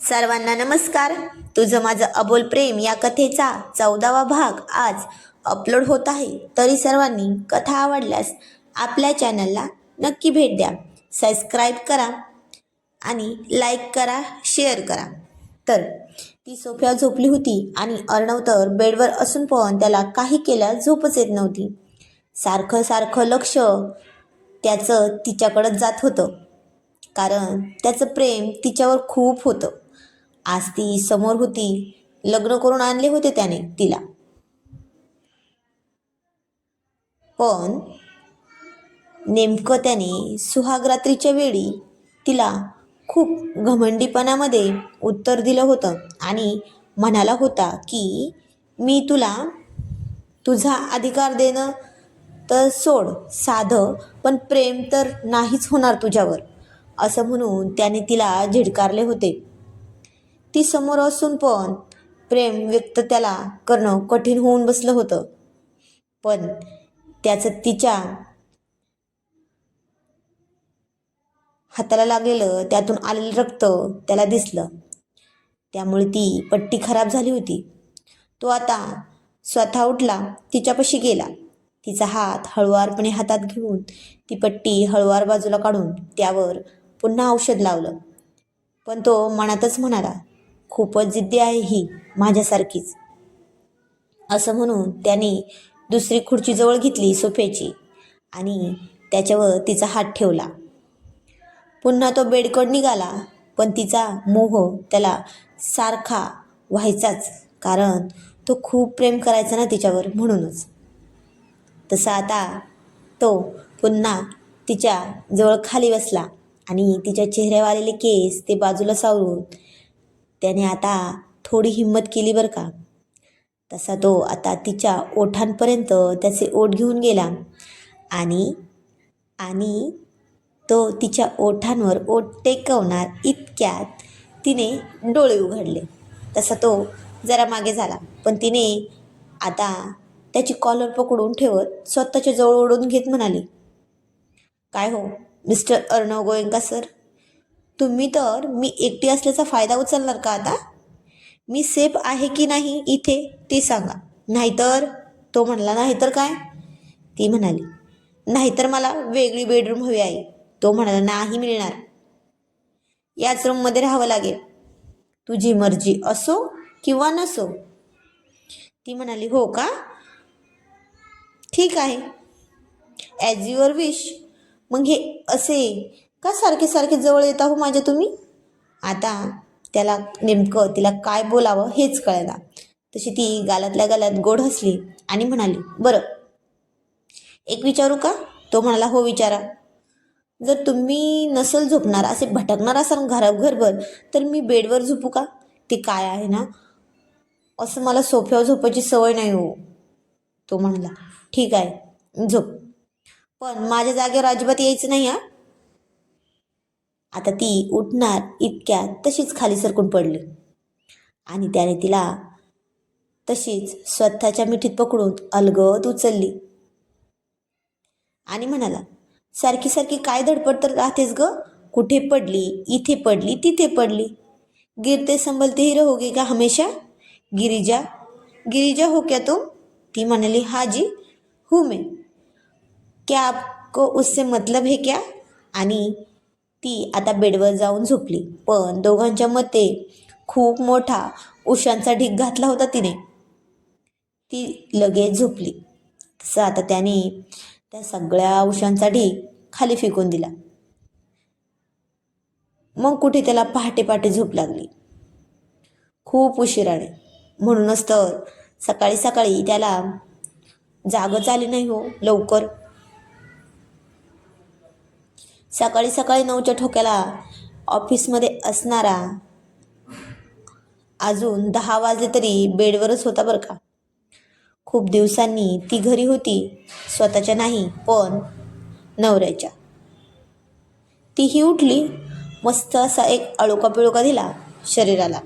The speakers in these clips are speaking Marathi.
सर्वांना नमस्कार. तुझं माझं अबोल प्रेम या कथेचा 14वा भाग आज अपलोड होत आहे. तरी सर्वांनी कथा आवडल्यास आपल्या चॅनलला नक्की भेट द्या, सबस्क्राईब करा आणि लाईक करा, शेअर करा. तर ती सोफ्यावर झोपली होती आणि अर्णव तर बेडवर असून पण त्याला काही केल्या झोपच येत नव्हती. सारखं सारखं लक्ष त्याचं तिच्याकडंच जात होतं, कारण त्याचं प्रेम तिच्यावर खूप होतं. आज ती समोर होती, लग्न करून आणले होते त्याने तिला, पण नेमकं त्याने सुहागरात्रीच्या वेळी तिला खूप घमंडीपणामध्ये उत्तर दिलं होतं आणि म्हणाला होता की मी तुला तुझा अधिकार देणं तर सोड, साधं पण प्रेम तर नाहीच होणार तुझ्यावर, असं म्हणून त्याने तिला झिडकारले होते. ती समोर असून पण प्रेम व्यक्त त्याला करणं कठीण होऊन बसलं होतं. पण त्याचं तिच्या हाताला लागलेलं, त्यातून आलेलं रक्त त्याला दिसलं. त्यामुळे ती पट्टी खराब झाली होती. तो आता स्वतः उठला, तिच्यापाशी गेला. तिचा हात हळुवारपणे हातात घेऊन ती पट्टी हळुवार बाजूला काढून त्यावर पुन्हा औषध लावलं. पण तो मनातच म्हणाला, खूपच जिद्दी आहे ही माझ्यासारखीच, असं म्हणून त्याने दुसरी खुर्ची जवळ घेतली सोफ्याची आणि त्याच्यावर तिचा हात ठेवला. पुन्हा तो बेडकड निघाला, पण तिचा मोह त्याला सारखा व्हायचाच, कारण तो खूप प्रेम करायचा ना तिच्यावर, म्हणूनच. तसा आता तो पुन्हा तिच्या जवळ खाली बसला आणि तिच्या चेहऱ्यावर आलेले केस ते बाजूला सावरून त्याने आता थोडी हिंमत केली बरं का. तसा तो आता तिच्या ओठांपर्यंत त्याचे ओठ घेऊन गेला आणि आणि तो तिच्या ओठांवर ओठ टेकवणार इतक्यात तिने डोळे उघडले. तसा तो जरा मागे झाला, पण तिने आता त्याची कॉलर पकडून ठेवत स्वतःच्या जवळ ओढून घेत म्हणाली, काय हो मिस्टर अर्णव गोयंका सर, तुम्ही तर मी एकटी असल्याचा फायदा उचलणार का आता? मी सेफ आहे की नाही इथे ते सांगा, नाहीतर. तो म्हणला, नाहीतर काय? ती म्हणाली, नाहीतर मला वेगळी बेडरूम हवी आहे. तो म्हणाला, नाही मिळणार, याच रूममध्ये राहावं लागेल. तुझी मर्जी असो किंवा नसो. ती म्हणाली, हो का, ठीक आहे, ॲज युअर विश. मग हे असे का सारखे सारखे जवळ येता हो माझ्या तुम्ही? आता त्याला नेमकं तिला काय बोलावं हेच कळेना. तशी ती गालातल्या गालात गोड हसली आणि म्हणाली, बरं एक विचारू का? तो म्हणाला, हो विचारा. जर तुम्ही नसल झोपणार, असे भटकणार असाल घरभर, तर मी बेडवर झोपू का? ते काय आहे ना, असं मला सोफ्यावर झोपायची सवय नाही हो. तो म्हणाला, ठीक आहे झोप, पण माझ्या जागेवर अजिबात यायचं नाही हा. आता ती उठणार इतक्यात तशीच खाली सरकून पडली आणि त्याने तिला तशीच स्वतःच्या मिठीत पकडून अलगद उचलली आणि म्हणाला, सारखी सारखी काय धडपड तर राहतेस ग, कुठे पडली, इथे पडली, तिथे पडली, गिरते संभलते ही रहोगे का हमेशा? गिरिजा, गिरिजा हो क्या तुम? ती म्हणाली, हा जी हूँ मैं, क्या आपको उससे मतलब है क्या? आणि ती आता बेडवर जाऊन झोपली. पण दोघांच्या मध्ये खूप मोठा उशांचा ढीग घातला होता तिने. ती लगेच झोपली. तसं आता त्याने त्या सगळ्या उशांचा ढीग खाली फेकून दिला. मग कुठे त्याला पहाटे पहाटे झोप लागली, खूप उशिराने. म्हणूनच तर सकाळी सकाळी त्याला जागच आली नाही हो लवकर. सकाळी सकाळी 9च्या ठोक्याला ऑफिसमध्ये असणारा अजून 10 वाजले तरी बेडवरच होता बरं का. खूप दिवसांनी ती घरी होती, स्वतःच्या नाही पण नवऱ्याच्या. तीही उठली, मस्त असा एक अळोका पिळोका दिला शरीराला,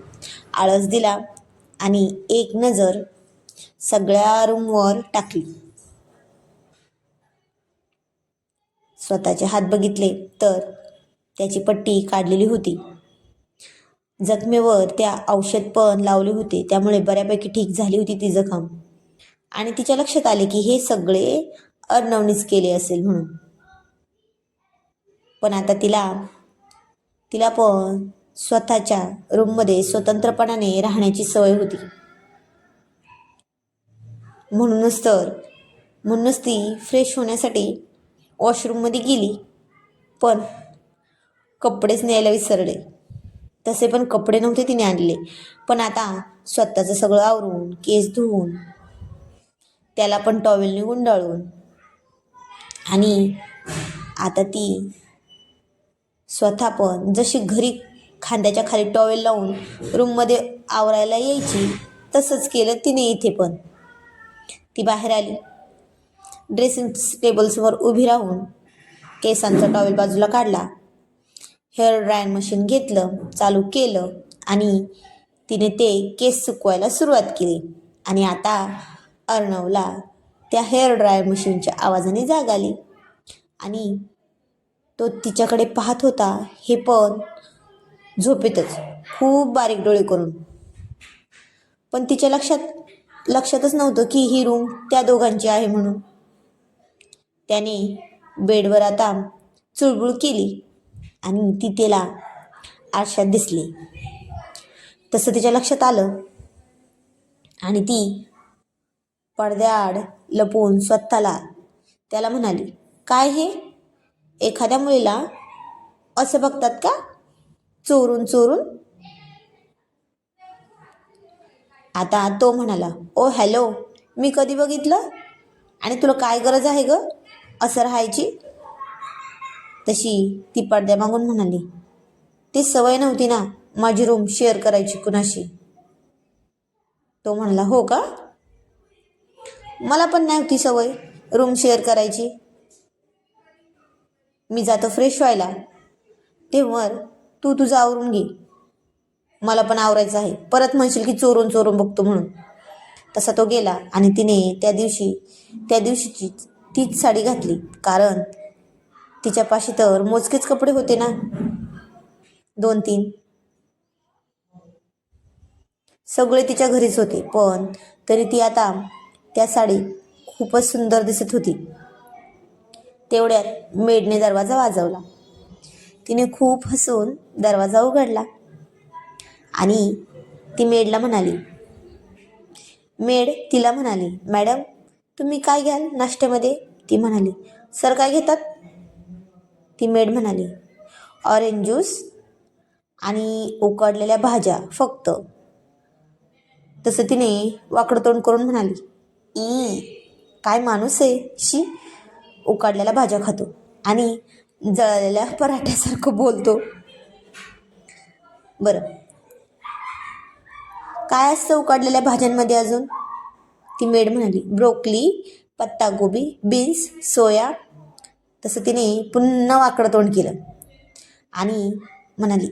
आळस दिला आणि एक नजर सगळ्या रूमवर टाकली. स्वतःचे हात बघितले तर त्याची पट्टी काढलेली होती. जखमेवर त्या औषध पण लावले होते, त्यामुळे बऱ्यापैकी ठीक झाली होती ती जखम. आणि तिच्या लक्षात आले की हे सगळे अर्णवनीच केले असेल म्हणून. पण आता तिला तिला पण स्वतःच्या रूममध्ये स्वतंत्रपणाने राहण्याची सवय होती. म्हणूनच ती फ्रेश होण्यासाठी वॉशरूममध्ये गेली, पण कपडेच न्यायला विसरले. तसे पण कपडे नव्हते तिने आणले, पण आता स्वतःचं सगळं आवरून, केस धुवून, त्याला पण टॉवेलने गुंडाळून, आणि आता ती स्वतः पण जशी घरी खांद्याच्या खाली टॉवेल लावून रूममध्ये आवरायला यायची, तसंच केलं तिने इथे पण. ती बाहेर आली, ड्रेसिंग टेबलसमोर उभी राहून केसांचा टॉवेल बाजूला काढला, हेअर ड्रायर मशीन घेतलं, चालू केलं आणि तिने ते केस सुकवायला सुरुवात केली. आणि आता अर्णवला त्या हेअर ड्रायर मशीनच्या आवाजाने जाग आली आणि तो तिच्याकडे पाहत होता, हे पण झोपेतच, खूप बारीक डोळे करून. पण तिच्या लक्षातच नव्हतं की ही रूम त्या दोघांची आहे म्हणून. त्याने बेडवर आता चुळबुळ केली आणि ती त्याला आरशात दिसली. तसं तिच्या लक्षात आलं आणि ती पडद्याआड लपून स्वतःला त्याला म्हणाली, काय हे? एखाद्या मुलीला असं बघतात का, चोरून चोरून? आता तो म्हणाला, ओ हॅलो, मी कधी बघितलं? आणि तुला काय गरज आहे ग असं राहायची? तशी ती पडद्यामागून म्हणाली, ती सवय नव्हती ना माझी रूम शेअर करायची कुणाशी. तो म्हणाला, हो का? मला पण नव्हती सवय रूम शेअर करायची. मी जातो फ्रेश व्हायला, तेव्हा तू तुझं आवरून घे, मला पण आवरायचं आहे. परत म्हणशील की चोरून चोरून बघतो म्हणून. तसा तो गेला आणि तिने त्या दिवशीची तीच साडी घातली, कारण तिच्यापाशी तर मोजकेच कपडे होते ना, 2-3. सगळे तिच्या घरीच होते, पण तरी ती आता त्या साडीत खूपच सुंदर दिसत होती. तेवढ्यात मेडने दरवाजा वाजवला. तिने खूप हसून दरवाजा उघडला आणि ती मेड तिला म्हणाली, मॅडम तुम्ही काय घ्याल नाश्त्यामध्ये? ती म्हणाली, सर काय घेतात? ती मेड म्हणाली, ऑरेंज ज्यूस आणि उकडलेल्या भाज्या फक्त. तसं तिने वाकडं तोंड करून म्हणाली, काय माणूस आहे, शी, उकडलेल्या भाज्या खातो आणि जळलेल्या पराठ्यासारखं बोलतो. बरं, काय असतं उकडलेल्या भाज्यांमध्ये अजून? ती मेड म्हणाली, ब्रोकली, पत्तागोबी, बीन्स, सोया. तसं तिने पुन्हा वाकडं तोंड केलं आणि म्हणाली,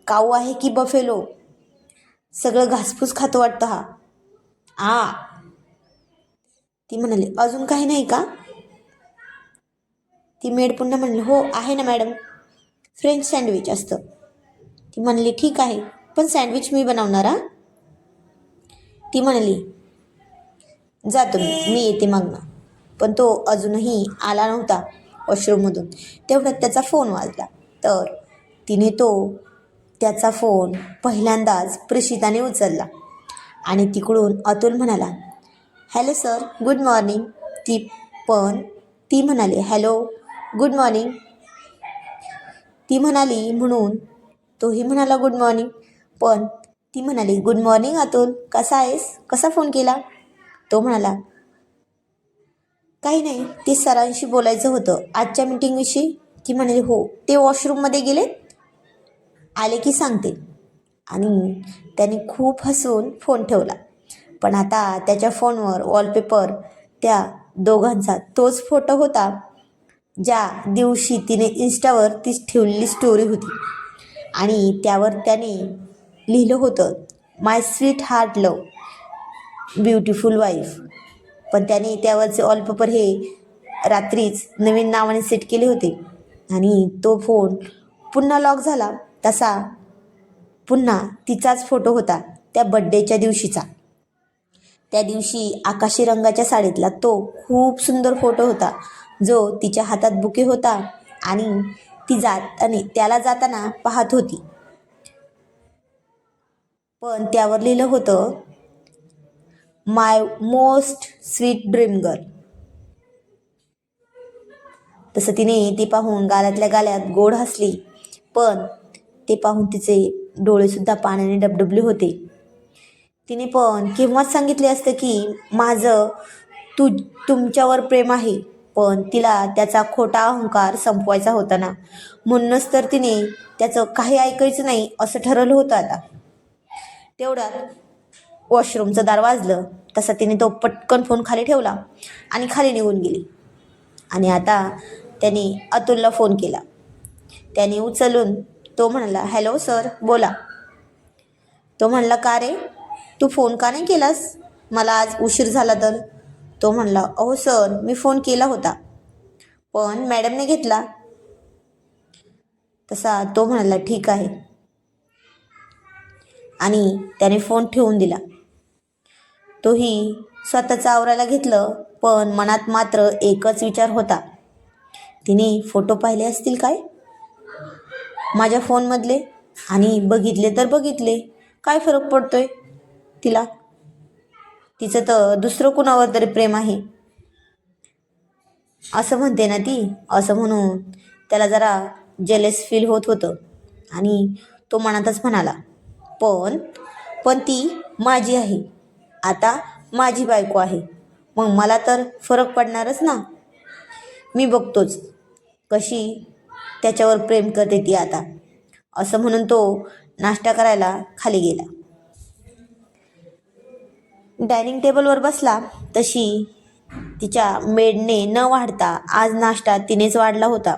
काऊ आहे की बफेलो, सगळं घासपूस खातो वाटतं हा. ती म्हणाली, अजून काही नाही का? ती मेड पुन्हा म्हणली, हो आहे ना मॅडम, फ्रेंच सँडविच असतं. ती म्हणली, ठीक आहे, पण सँडविच मी बनवणार हा. ती म्हणाली, जा तुम्ही, मी येते मागणं. पण तो अजूनही आला नव्हता वॉशरूममधून. तेवढ्यात त्याचा फोन वाजला, तर तिने त्याचा फोन पहिल्यांदाच प्रेषिताने उचलला आणि तिकडून अतुल म्हणाला, हॅलो सर, गुड मॉर्निंग. ती म्हणाली, हॅलो, गुड मॉर्निंग. ती म्हणाली म्हणून तोही म्हणाला गुड मॉर्निंग, पण ती म्हणाली, गुड मॉर्निंग अतुल, कसा आहेस, कसा फोन केला? तो म्हणाला, काही नाही, ते सरांशी बोलायचं होतं आजच्या मीटिंगविषयी. ती म्हणाली, हो, ते वॉशरूममध्ये गेले, आले की सांगते. आणि त्याने खूप हसून फोन ठेवला. पण आता त्याच्या फोनवर वॉलपेपर त्या दोघांचा तोच फोटो होता ज्या दिवशी तिने इन्स्टावर ती ठेवलेली स्टोरी होती आणि त्यावर त्याने लिहिलं होतं, my sweet heart love beautiful wife. पण त्याने त्यावरचे वॉलपेपर हे रात्रीच नवीन नावाने सेट केले होते आणि तो फोन पुन्हा लॉक झाला. तसा पुन्हा तिचाच फोटो होता त्या बड्डेच्या दिवशीचा. त्या दिवशी आकाशी रंगाच्या साडीतला तो खूप सुंदर फोटो होता, जो तिच्या हातात बुके होता आणि ती त्याला जाताना पाहत होती. पण त्यावर लिहिलं होतं, माय मोस्ट स्वीट ड्रीम गर्ल. तसं तिने ते पाहून गालातल्या गाल्यात गोड हसली, पण ते पाहून तिचे डोळेसुद्धा पाण्याने डबडबले होते. तिने पण केव्हाच सांगितले असते की माझं तुमच्यावर प्रेम आहे, पण तिला त्याचा खोटा अहंकार संपवायचा होता ना, म्हणूनच तर तिने त्याचं काही ऐकायचं नाही असं ठरवलं होतं. आता तेवढ्यात वॉशरूमचं दार वाजलं. तसा तिने तो पटकन फोन खाली ठेवला आणि खाली निघून गेली. आणि आता त्याने अतुलला फोन केला. त्याने उचलून तो म्हणाला, हॅलो सर, बोला. तो म्हणला, का रे, तू फोन का नाही केलास मला आज उशीर झाला तर? तो म्हणला, अहो सर, मी फोन केला होता पण मॅडमने घेतला. तसा तो म्हणाला, ठीक आहे, आणि त्याने फोन ठेवून दिला. तोही स्वतःचं आवरायला घेतलं, पण मनात मात्र एकच विचार होता, तिने फोटो पाहिले असतील काय माझ्या फोनमधले, आणि बघितले तर बघितले, काय फरक पडतोय तिला, तिचं तर दुसरं कुणावर तरी प्रेम आहे असं म्हणते ना ती. असं म्हणून त्याला जरा जेलस फील होत होतं आणि तो मनातच म्हणाला, पण पण ती माझी आहे, आता माझी बायको आहे, मग मला तर फरक पडणारच ना. मी बघतोच कशी त्याच्यावर प्रेम करते ती आता. असं म्हणून तो नाश्ता करायला खाली गेला. डायनिंग टेबलवर बसला तशी तिच्या मेडने न वाढता आज नाश्ता तिनेच वाढला होता.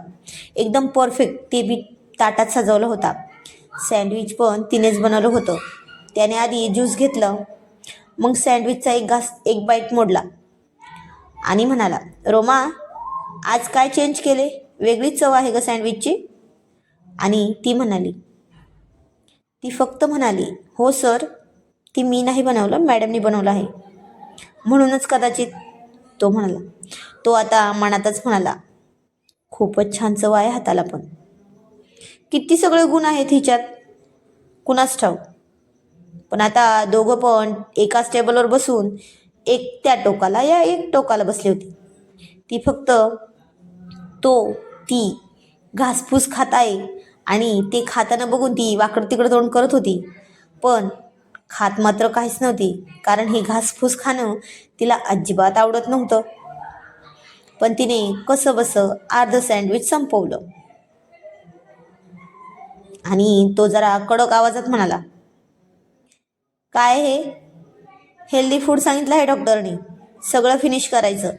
एकदम परफेक्ट, ते बी ताटात सजवलं होता. सँडविच पण तिनेच बनवलं होतं. त्याने आधी ज्यूस घेतलं, मग सँडविचचा एक बाईट मोडला आणि म्हणाला, रोमा, आज काय चेंज केले, वेगळीच चव आहे ग सँडविचची. आणि ती फक्त म्हणाली, हो सर, ती मी नाही बनवलं, मॅडमनी बनवलं आहे, म्हणूनच कदाचित. तो म्हणाला. तो आता मनातच म्हणाला, खूपच छान चव आहे हाताला, पण किती सगळे गुण आहेत हिच्यात, कुणास ठाऊक. पण आता दोघं पण एकाच टेबलवर बसून एक त्या टोकाला या एक टोकाला बसली होती. ती फक्त ती घासपूस खात आहे आणि ते खाताना बघून ती वाकड तिकडं तोंड करत होती, पण खात मात्र काहीच नव्हती, कारण ही घासपूस खाणं तिला अजिबात आवडत नव्हतं. पण तिने कसं बसं अर्ध सँडविच संपवलं आणि तो जरा कडक आवाजात म्हणाला, काय हे हेल्दी फूड सांगितलं आहे डॉक्टरनी, सगळं फिनिश करायचं.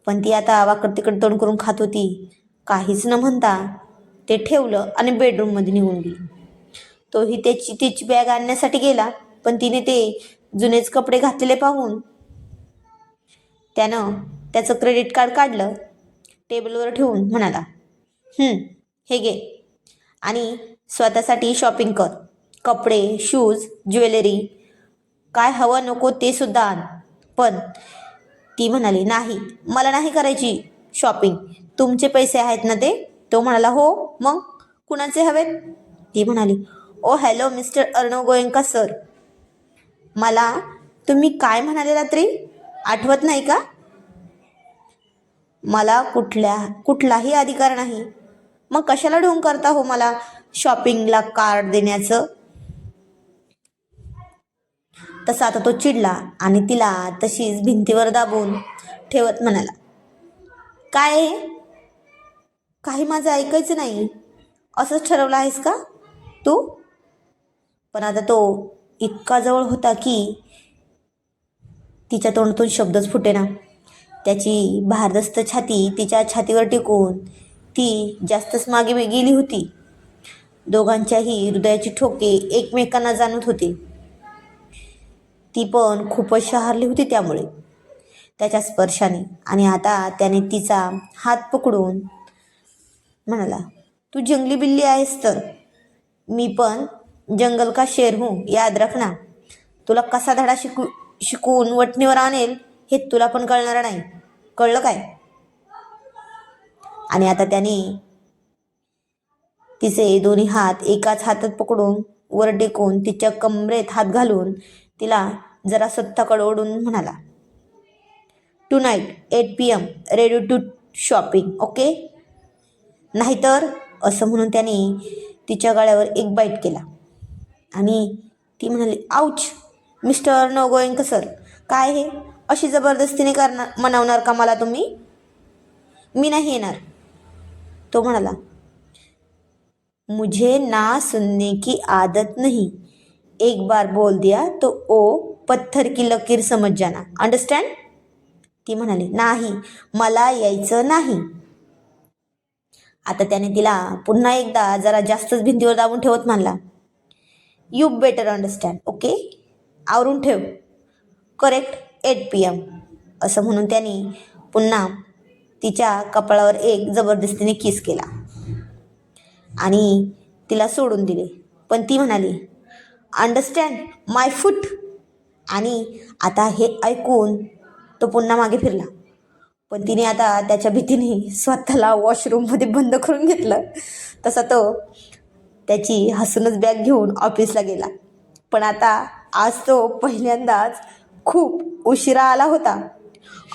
पण ती आता वाकड तिकड तोंड करून खात होती. काहीच न म्हणता ते ठेवलं आणि बेडरूममध्ये निघून गेली. तोही तिची बॅग आणण्यासाठी गेला, पण तिने ते जुनेच कपडे घातलेले पाहून त्यानं त्याचं क्रेडिट कार्ड काढलं, टेबलवर ठेवून म्हणाला, हे घे आणि स्वतःसाठी शॉपिंग कर, कपडे, शूज, ज्वेलरी, काय हवं नको ते सुद्धा आण. पण ती म्हणाली, नाही, मला नाही करायची शॉपिंग, तुमचे पैसे आहेत ना ते. तो म्हणाला, हो, मग कुणाचे हवेत. ती म्हणाली, oh hello mister Arnav Goenka sir, मला तुम्ही काय म्हणाले रात्री, आठवत नाही का? मला कुठलाही अधिकार नाही, मग कशाला ढोंग करता हो मला शॉपिंगला कार्ड देण्याचं. तसा आता तो चिडला आणि तिला तशीच भिंतीवर दाबून ठेवत म्हणाला, काय काही माझं ऐकायचं नाही असंच ठरवलं आहेस का तू? पण आता तो इतका जवळ होता की तिच्या तोंडातून शब्दच फुटेना. त्याची भारदस्त छाती तिच्या छातीवर टिकून ती जास्तच मागे गेली होती. दोघांच्याही हृदयाची ठोके एकमेकांना जाणवत होते. ती पण खूपच शहारली होती त्यामुळे, त्याच्या स्पर्शाने. आणि आता त्याने तिचा हात पकडून म्हणाला, तू जंगली बिल्ली आहेस तर मी पण जंगल का शेर हूँ, याद रखना. तुला कसा धडा शिकवून वटणीवर आणेल हे तुला पण कळणार नाही, कळलं काय? आणि आता त्याने तिचे दोन्ही हात एकाच हातात पकडून वर टेकून तिच्या कमरेत हात घालून तिला जरा स्वतःकडे ओढून म्हणाला, tonight 8 PM ready to shopping, okay? नाहीतर, असं म्हणून त्याने तिच्या गळ्यावर एक बाईट केला. आणि ती म्हणाली, ouch mister no going sir. काय हे अशी जबरदस्तीने मनवणार का मला तुम्ही? मी नाही येणार. तो म्हणाला, मुझे ना सुनने की आदत नहीं. एक बार बोल दिया तो ओ पत्थर की लकीर समझ जाना, अंडरस्टँड? ती म्हणाली, नाही, मला यायचं नाही. आता त्याने तिला पुन्हा एकदा जरा जास्तच भिंतीवर दाबून ठेवत म्हणला, यू बेटर अंडरस्टँड, ओके? आवरून ठेव. Correct 8 PM. असं म्हणून त्याने पुन्हा तिच्या कपाळावर एक जबरदस्तीने किस केला आणि तिला सोडून दिले. पण ती म्हणाली, अंडरस्टँड माय फूट. आणि आता हे ऐकून तो पुन्हा मागे फिरला. पण तिने आता त्याच्या भीतीने स्वतःला वॉशरूममध्ये बंद करून घेतलं. तसा तो त्याची हसूनच बॅग घेऊन ऑफिसला गेला. पण आता आज तो पहिल्यांदाच खूप उशिरा आला होता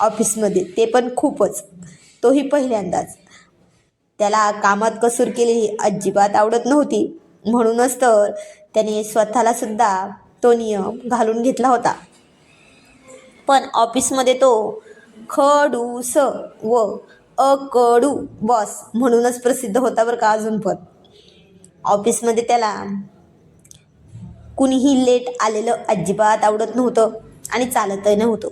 ऑफिसमध्ये, ते पण खूपच, तोही पहिल्यांदाच. त्याला कामात कसूर केलेली अजिबात आवडत नव्हती, म्हणूनच तर त्याने स्वतःला सुद्धा तो नियम घालून घेतला होता. पण ऑफिसमध्ये तो खडूस व अकडू बॉस म्हणूनच प्रसिद्ध होता बरं का. अजून पण ऑफिसमध्ये त्याला कुणीही लेट आलेलं अजिबात आवडत नव्हतं आणि चालतही नव्हतं.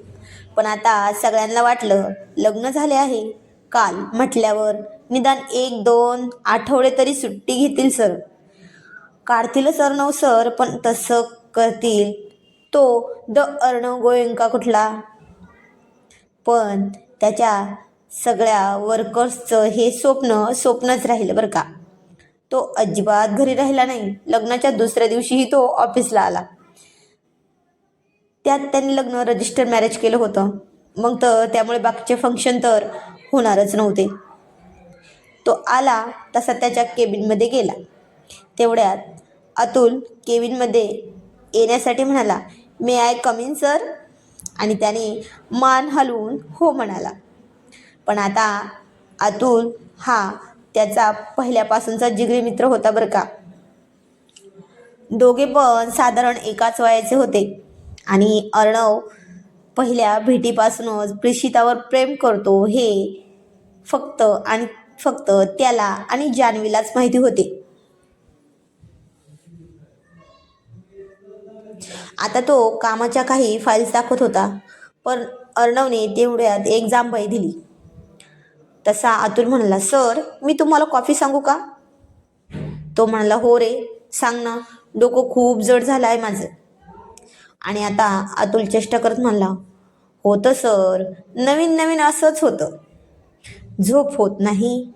पण आता सगळ्यांना वाटलं लग्न झाले आहे, काल म्हटल्यावर निदान 1-2 आठवडे तरी सुट्टी घेतील सर. काढतीलच अर्णव सर, पण तसं करतील तो द अर्णव गोयंका कुठला? पण त्याच्या सगळ्या वर्कर्सचं हे स्वप्नच राहिलं बरं का. तो अजिबात घरी राहिला नाही. लग्नाच्या दुसऱ्या दिवशीही तो ऑफिसला आला. त्यात त्यांनी लग्न रजिस्टर मॅरेज केलं होतं. मग तर त्यामुळे बाकीचे फंक्शन तर होणारच नव्हते. तो आला तसा त्याच्या केबिनमध्ये गेला. तेवढ्यात अतुल केबिनमध्ये येण्यासाठी म्हणाला, मे आय कम इन सर? आणि त्याने मान हलवून हो म्हणाला. पण आता अतुल हा त्याचा पहिल्यापासूनचा जिगरी मित्र होता बरं का. दोघे पण साधारण एकाच वयाचे होते आणि अर्णव पहिल्या भेटीपासूनच प्रेषितावर प्रेम करतो हे फक्त आणि फक्त त्याला आणि जान्हवीलाच माहिती होते. आता तो कामाच्या काही फाईल्स दाखवत होता, पण अर्णवने तेवढ्यात एक जांभई दिली. तसा अतुल म्हणाला, सर मी तुम्हाला कॉफी सांगू का? तो म्हणाला, हो रे सांग ना, डोकं खूप जड झालं आहे माझं. आणि आता अतुल चेष्टा करत म्हणला, होतं सर, नवीन नवीन असंच होतं. झोप होत नाही,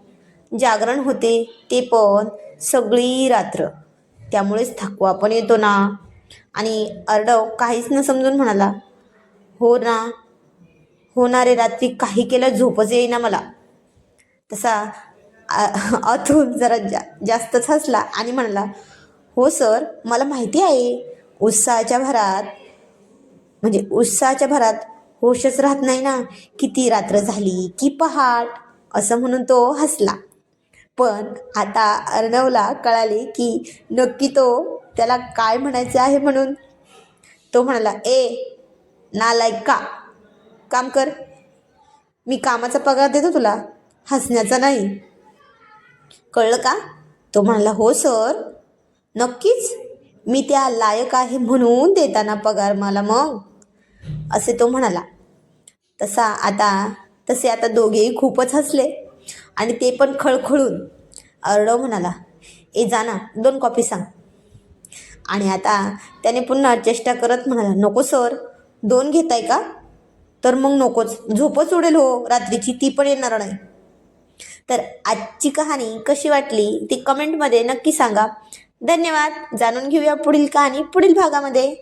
जागरण होते ते पण सगळी रात्र, त्यामुळेच थकवा पण येतो ना. आणि अर्णव काहीच न समजून म्हणाला, हो ना, होणारे रात्री काही केलं झोपच येईना मला. तसा अतुल जरा जास्तच हसला आणि म्हणाला, हो सर मला माहिती आहे, उत्साहाच्या भरात होशच राहत नाही ना, किती रात्र झाली की पहाट. असं म्हणून तो हसला. पण आता अर्णवला कळाले की नक्की तो त्याला काय म्हणायचे आहे म्हणून. तो म्हणाला, नालायका, काम कर, मी कामाचा पगार देतो तुला, हसण्याचा नाही, कळलं का? तो म्हणाला, हो सर नक्कीच, मी त्या लायक आहे म्हणून देताना पगार मला मग, असे तो म्हणाला. तसे आता दोघेही खूपच हसले आणि ते पण खळखळून. अर्णव म्हणाला, जा ना 2 कॉफी सांग. आणि आता त्याने पुन्हा चेष्टा करत म्हणाला, नको सर, 2 घेताय का? तर मग नकोच, झोपच उडेल हो रात्रीची, ती पण येणार नाही. तर आजची कहाणी कशी वाटली ती कमेंटमध्ये नक्की सांगा. धन्यवाद. जाणून घेऊया पुढील कहाणी पुढील भागामध्ये.